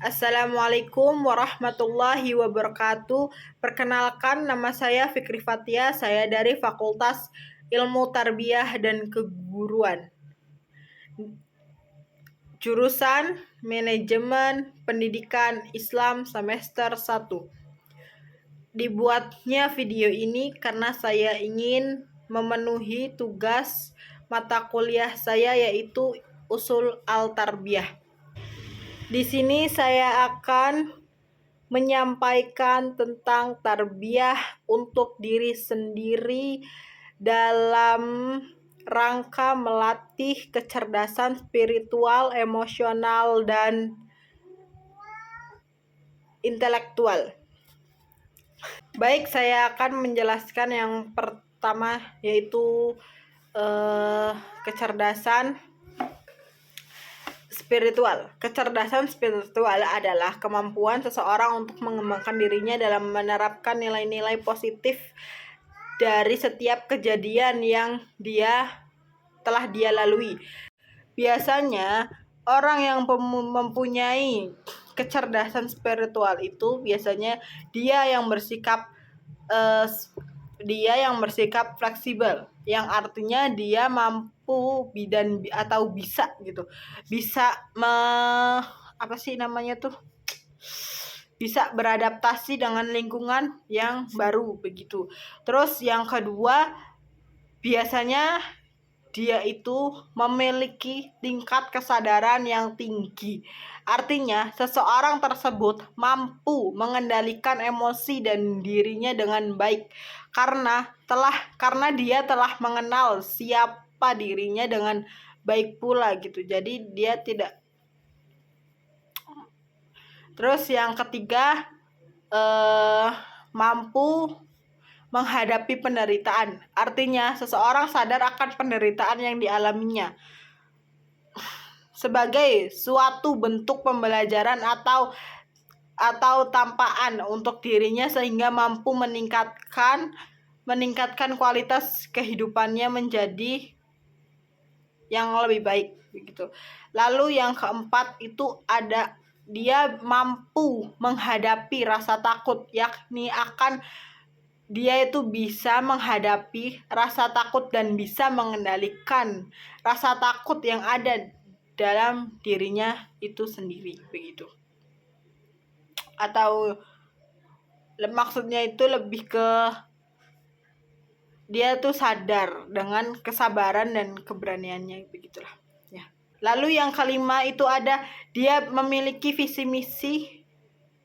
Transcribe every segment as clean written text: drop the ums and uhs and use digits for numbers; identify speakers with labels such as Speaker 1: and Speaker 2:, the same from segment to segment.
Speaker 1: Assalamualaikum warahmatullahi wabarakatuh. Perkenalkan, nama saya Fikri Fatia. Saya dari Fakultas Ilmu Tarbiyah dan Keguruan. Jurusan Manajemen Pendidikan Islam semester 1. Dibuatnya video ini karena saya ingin memenuhi tugas mata kuliah saya, yaitu Ushul Al-Tarbiyah. Di sini saya akan menyampaikan tentang tarbiyah untuk diri sendiri dalam rangka melatih kecerdasan spiritual, emosional, dan intelektual. Baik, saya akan menjelaskan yang pertama, yaitu kecerdasan spiritual. Kecerdasan spiritual adalah kemampuan seseorang untuk mengembangkan dirinya dalam menerapkan nilai-nilai positif dari setiap kejadian yang telah dia lalui. Biasanya orang yang mempunyai kecerdasan spiritual itu biasanya dia yang bersikap fleksibel, yang artinya dia mampu atau bisa bisa beradaptasi dengan lingkungan yang baru begitu. Terus yang kedua, biasanya dia itu memiliki tingkat kesadaran yang tinggi. Artinya, seseorang tersebut mampu mengendalikan emosi dan dirinya dengan baik karena dia telah mengenal siapa dirinya dengan baik pula gitu. Jadi dia tidak. Terus yang ketiga, mampu menghadapi penderitaan. Artinya, seseorang sadar akan penderitaan yang dialaminya sebagai suatu bentuk pembelajaran atau tampaan untuk dirinya, sehingga mampu meningkatkan kualitas kehidupannya menjadi yang lebih baik begitu. Lalu yang keempat itu dia mampu menghadapi rasa takut, yakni dia itu bisa menghadapi rasa takut dan bisa mengendalikan rasa takut yang ada dalam dirinya itu sendiri begitu. Atau maksudnya itu lebih ke dia tuh sadar dengan kesabaran dan keberaniannya begitulah ya. Lalu yang kelima itu dia memiliki visi misi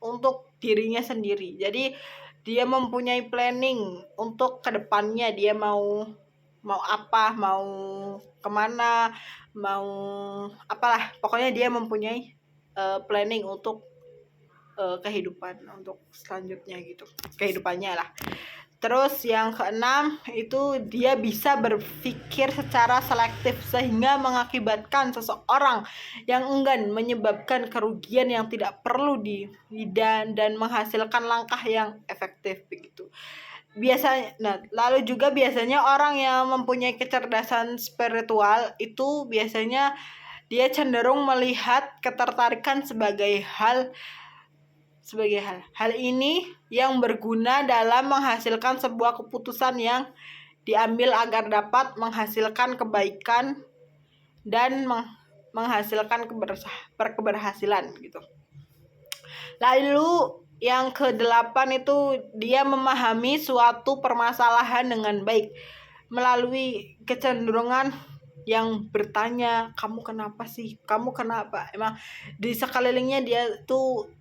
Speaker 1: untuk dirinya sendiri. Jadi dia mempunyai planning untuk kedepannya, dia mau apa, mau kemana, mau apalah, pokoknya dia mempunyai planning untuk kehidupan untuk selanjutnya gitu, kehidupannya lah. Terus yang keenam itu dia bisa berpikir secara selektif sehingga mengakibatkan seseorang yang enggan menyebabkan kerugian yang tidak perlu dan menghasilkan langkah yang efektif begitu. Lalu juga biasanya orang yang mempunyai kecerdasan spiritual itu biasanya dia cenderung melihat ketertarikan sebagai hal ini yang berguna dalam menghasilkan sebuah keputusan yang diambil agar dapat menghasilkan kebaikan dan menghasilkan keberhasilan gitu. Lalu yang ke-8 itu dia memahami suatu permasalahan dengan baik melalui kecenderungan yang bertanya, kamu kenapa sih? Kamu kenapa? Emang di sekelilingnya dia tuh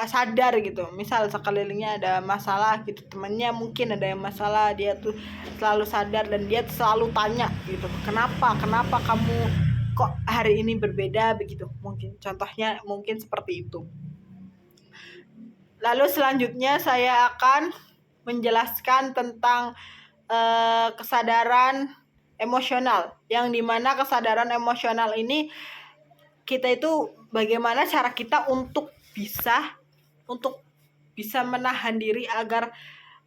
Speaker 1: sadar gitu. Misal sekelilingnya ada masalah gitu, temannya mungkin ada yang masalah, dia tuh selalu sadar dan dia selalu tanya gitu, kenapa kamu kok hari ini berbeda begitu, mungkin contohnya seperti itu. Lalu selanjutnya saya akan menjelaskan tentang kesadaran emosional, yang dimana kesadaran emosional ini kita itu bagaimana cara kita untuk bisa menahan diri agar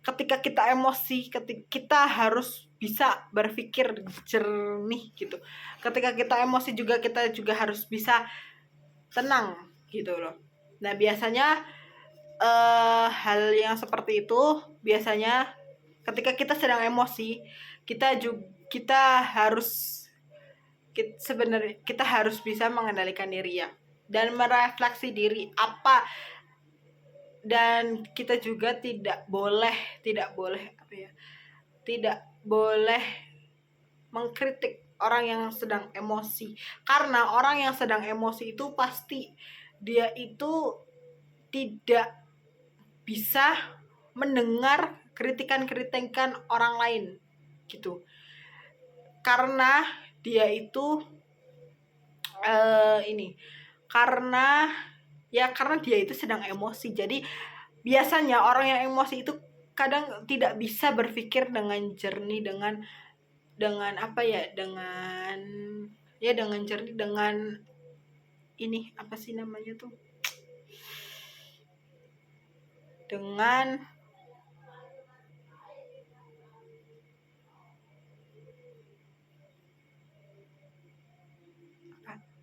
Speaker 1: ketika kita emosi, kita harus bisa berpikir jernih gitu. Ketika kita emosi juga kita juga harus bisa tenang gitu loh. Nah biasanya hal yang seperti itu biasanya ketika kita sedang emosi, sebenarnya kita harus bisa mengendalikan diri ya, dan merefleksi diri apa, dan kita juga tidak boleh tidak boleh mengkritik orang yang sedang emosi, karena orang yang sedang emosi itu pasti dia itu tidak bisa mendengar kritikan-kritikan orang lain gitu, karena dia itu karena dia itu sedang emosi. Jadi biasanya orang yang emosi itu kadang tidak bisa berpikir dengan jernih, dengan apa ya, dengan jernih, dengan ini apa sih namanya tuh, dengan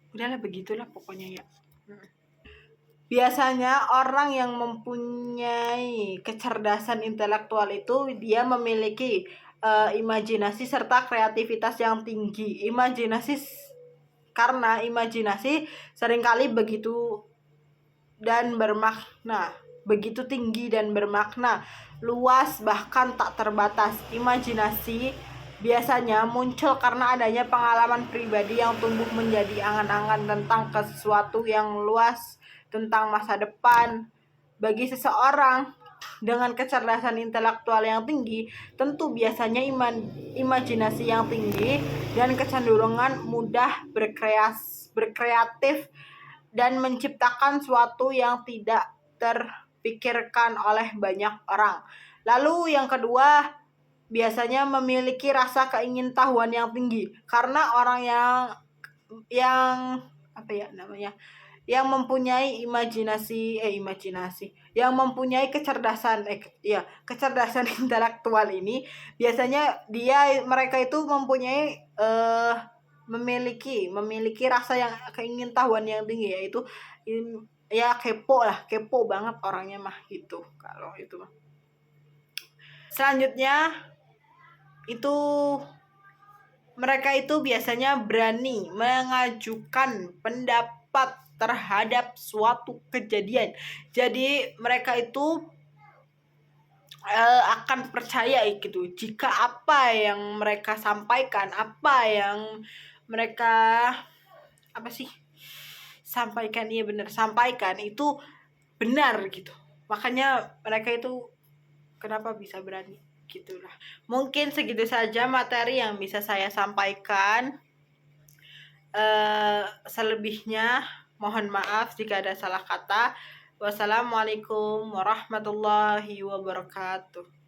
Speaker 1: udahlah begitulah pokoknya ya. Biasanya orang yang mempunyai kecerdasan intelektual itu dia memiliki imajinasi serta kreativitas yang tinggi. Karena imajinasi seringkali begitu tinggi dan bermakna luas, bahkan tak terbatas. Imajinasi biasanya muncul karena adanya pengalaman pribadi yang tumbuh menjadi angan-angan tentang sesuatu yang luas, tentang masa depan. Bagi seseorang dengan kecerdasan intelektual yang tinggi, tentu biasanya imajinasi yang tinggi dan kecenderungan mudah berkreatif dan menciptakan sesuatu yang tidak terpikirkan oleh banyak orang. Lalu yang kedua, biasanya memiliki rasa keingintahuan yang tinggi, karena orang yang mempunyai yang mempunyai kecerdasan intelektual ini biasanya mereka itu memiliki rasa yang keingintahuan yang tinggi, yaitu kepo banget orangnya mah gitu. Kalau itu mah selanjutnya itu mereka itu biasanya berani mengajukan pendapat terhadap suatu kejadian. Jadi mereka itu akan percaya gitu jika apa yang mereka sampaikan, sampaikan itu benar gitu. Makanya mereka itu kenapa bisa berani gitulah. Mungkin segitu saja materi yang bisa saya sampaikan. Selebihnya mohon maaf jika ada salah kata. Wassalamualaikum warahmatullahi wabarakatuh.